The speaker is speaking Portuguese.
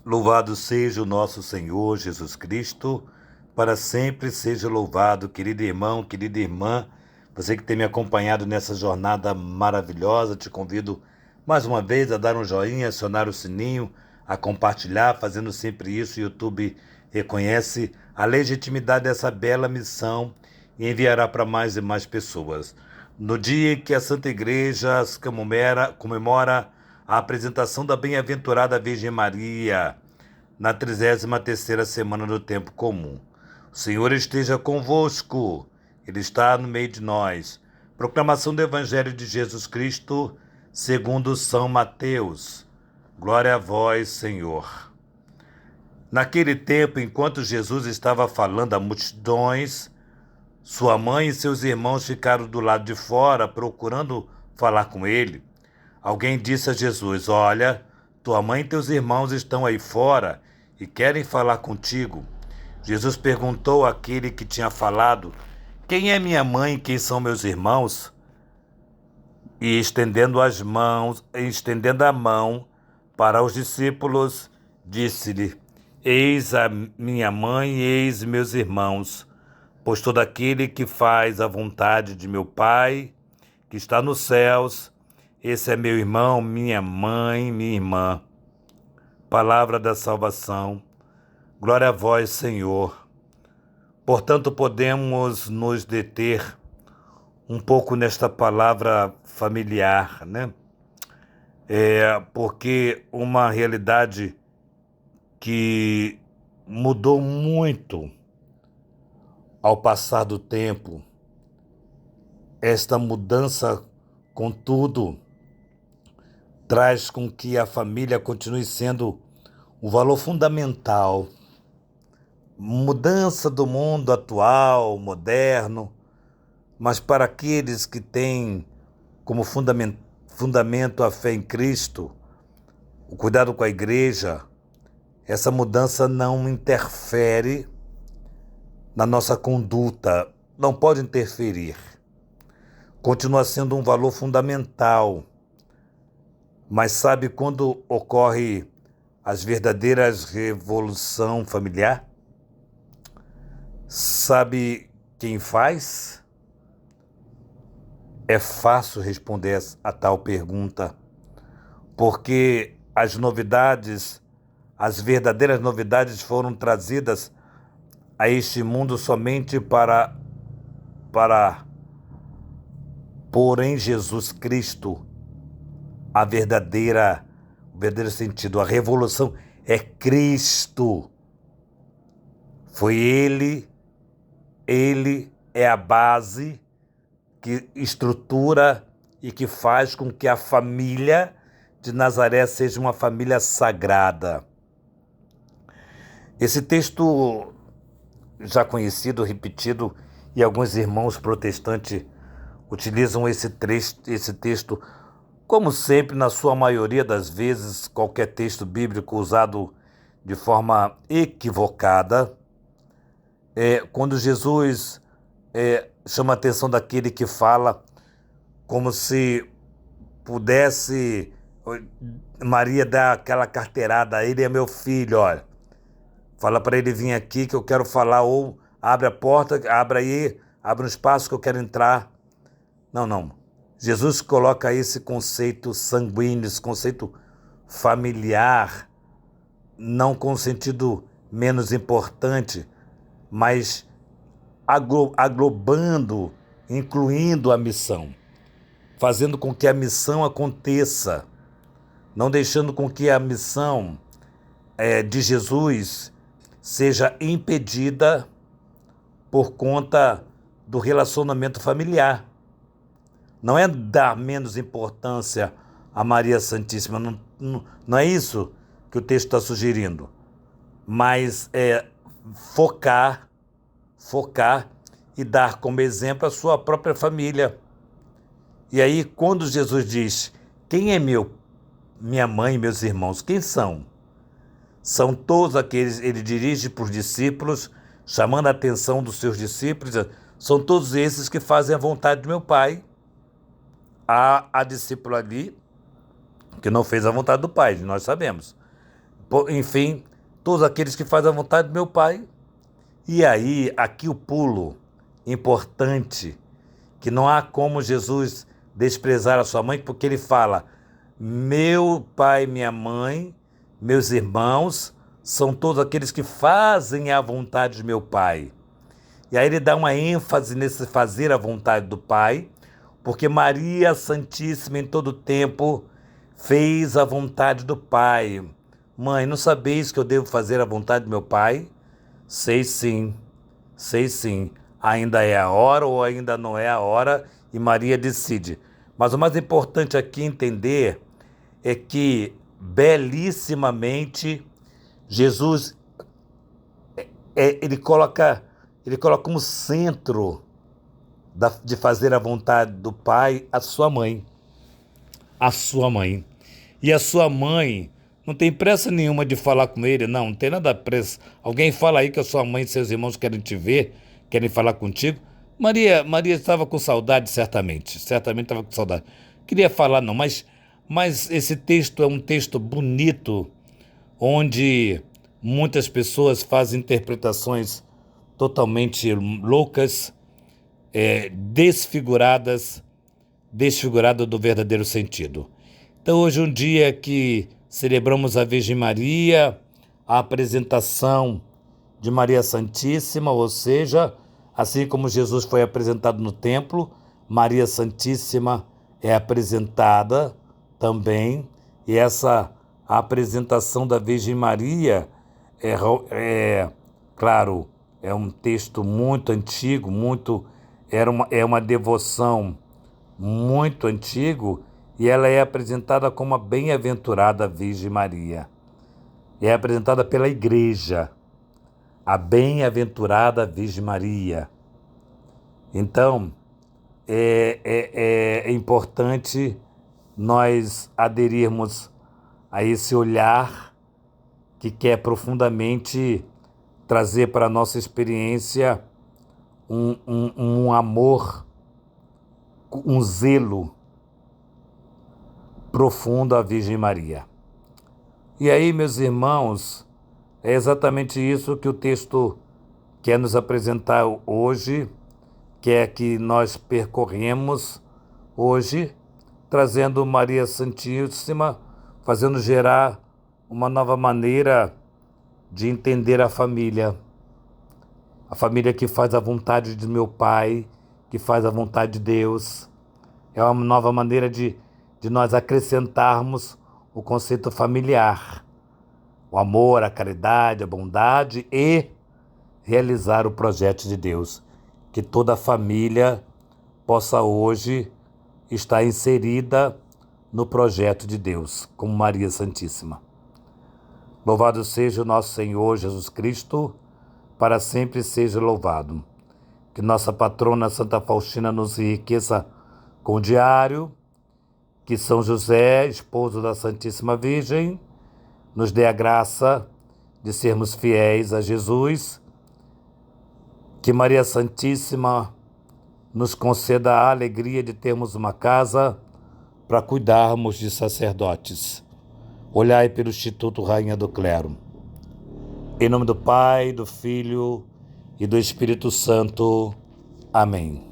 Louvado seja o nosso Senhor Jesus Cristo, para sempre seja louvado, querido irmão, querida irmã, você que tem me acompanhado nessa jornada maravilhosa, te convido mais uma vez a dar um joinha, acionar o sininho, a compartilhar, fazendo sempre isso. O YouTube reconhece a legitimidade dessa bela missão e enviará para mais e mais pessoas. No dia em que a Santa Igreja comemora a apresentação da Bem-aventurada Virgem Maria, na 33ª semana do Tempo Comum. O Senhor esteja convosco, Ele está no meio de nós. Proclamação do Evangelho de Jesus Cristo, segundo São Mateus. Glória a vós, Senhor. Naquele tempo, enquanto Jesus estava falando a multidões, sua mãe e seus irmãos ficaram do lado de fora, procurando falar com ele. Alguém disse a Jesus: Olha, tua mãe e teus irmãos estão aí fora e querem falar contigo. Jesus perguntou àquele que tinha falado: Quem é minha mãe e quem são meus irmãos? E estendendo a mão para os discípulos, disse-lhe: Eis a minha mãe e eis meus irmãos. Pois todo aquele que faz a vontade de meu Pai, que está nos céus, esse é meu irmão, minha mãe, minha irmã. Palavra da salvação. Glória a vós, Senhor. Portanto, podemos nos deter um pouco nesta palavra familiar, né? Porque uma realidade que mudou muito ao passar do tempo. Esta mudança, contudo, traz com que a família continue sendo um valor fundamental. Mudança do mundo atual, moderno, mas para aqueles que têm como fundamento a fé em Cristo, o cuidado com a igreja, essa mudança não interfere na nossa conduta, não pode interferir. Continua sendo um valor fundamental. Mas sabe quando ocorre as verdadeiras revolução familiar? Sabe quem faz? É fácil responder a tal pergunta, porque as novidades, as verdadeiras novidades foram trazidas a este mundo somente para pôr em Jesus Cristo o verdadeiro sentido. A revolução é Cristo. Foi Ele é a base que estrutura e que faz com que a família de Nazaré seja uma família sagrada. Esse texto já conhecido, repetido, e alguns irmãos protestantes utilizam esse texto, como sempre, na sua maioria das vezes, qualquer texto bíblico usado de forma equivocada. Quando Jesus chama a atenção daquele que fala como se pudesse Maria dar aquela carteirada: Ele é meu filho, olha. Fala para ele vir aqui que eu quero falar, ou abre a porta, abre um espaço que eu quero entrar. Não. Jesus coloca esse conceito sanguíneo, esse conceito familiar, não com sentido menos importante, mas aglobando, incluindo a missão, fazendo com que a missão aconteça, não deixando com que a missão de Jesus seja impedida por conta do relacionamento familiar. Não é dar menos importância a Maria Santíssima, não é isso que o texto está sugerindo, mas é focar e dar como exemplo a sua própria família. E aí, quando Jesus diz: Quem é minha mãe e meus irmãos? Quem são? São todos aqueles, ele dirige para os discípulos, chamando a atenção dos seus discípulos, são todos esses que fazem a vontade do meu Pai. Há a discípula ali que não fez a vontade do Pai, nós sabemos. enfim, todos aqueles que fazem a vontade do meu Pai. E aí, aqui o pulo importante, que não há como Jesus desprezar a sua mãe, porque ele fala: meu pai, minha mãe, meus irmãos, são todos aqueles que fazem a vontade de meu Pai. E aí ele dá uma ênfase nesse fazer a vontade do Pai, porque Maria Santíssima em todo tempo fez a vontade do Pai. Mãe, não sabeis que eu devo fazer a vontade do meu Pai? Sei sim, sei sim. Ainda é a hora ou ainda não é a hora, e Maria decide. Mas o mais importante aqui entender é que, belíssimamente, Jesus ele coloca como centro de fazer a vontade do Pai a sua mãe. A sua mãe. E a sua mãe não tem pressa nenhuma de falar com ele, não tem nada pressa. Alguém fala aí que a sua mãe e seus irmãos querem te ver, querem falar contigo. Maria estava com saudade, certamente estava com saudade. Queria falar não, mas esse texto é um texto bonito, onde muitas pessoas fazem interpretações totalmente loucas, desfiguradas do verdadeiro sentido. Então hoje é um dia que celebramos a Virgem Maria, a apresentação de Maria Santíssima, ou seja, assim como Jesus foi apresentado no templo, Maria Santíssima é apresentada também, e essa apresentação da Virgem Maria claro, é um texto muito antigo, é uma devoção muito antigo, e ela é apresentada como a bem-aventurada Virgem Maria. É apresentada pela Igreja, a bem-aventurada Virgem Maria. Então, é importante nós aderirmos a esse olhar que quer profundamente trazer para a nossa experiência um amor, um zelo profundo à Virgem Maria. E aí, meus irmãos, é exatamente isso que o texto quer nos apresentar hoje, quer que nós percorremos hoje, trazendo Maria Santíssima, fazendo gerar uma nova maneira de entender a família que faz a vontade de meu Pai, que faz a vontade de Deus. É uma nova maneira de nós acrescentarmos o conceito familiar, o amor, a caridade, a bondade e realizar o projeto de Deus. Que toda a família possa hoje estar inserida no projeto de Deus, como Maria Santíssima. Louvado seja o nosso Senhor Jesus Cristo, para sempre seja louvado. Que nossa patrona Santa Faustina nos enriqueça com o diário, que São José, esposo da Santíssima Virgem, nos dê a graça de sermos fiéis a Jesus, que Maria Santíssima nos conceda a alegria de termos uma casa para cuidarmos de sacerdotes. Olhai pelo Instituto Rainha do Clero. Em nome do Pai, do Filho e do Espírito Santo. Amém.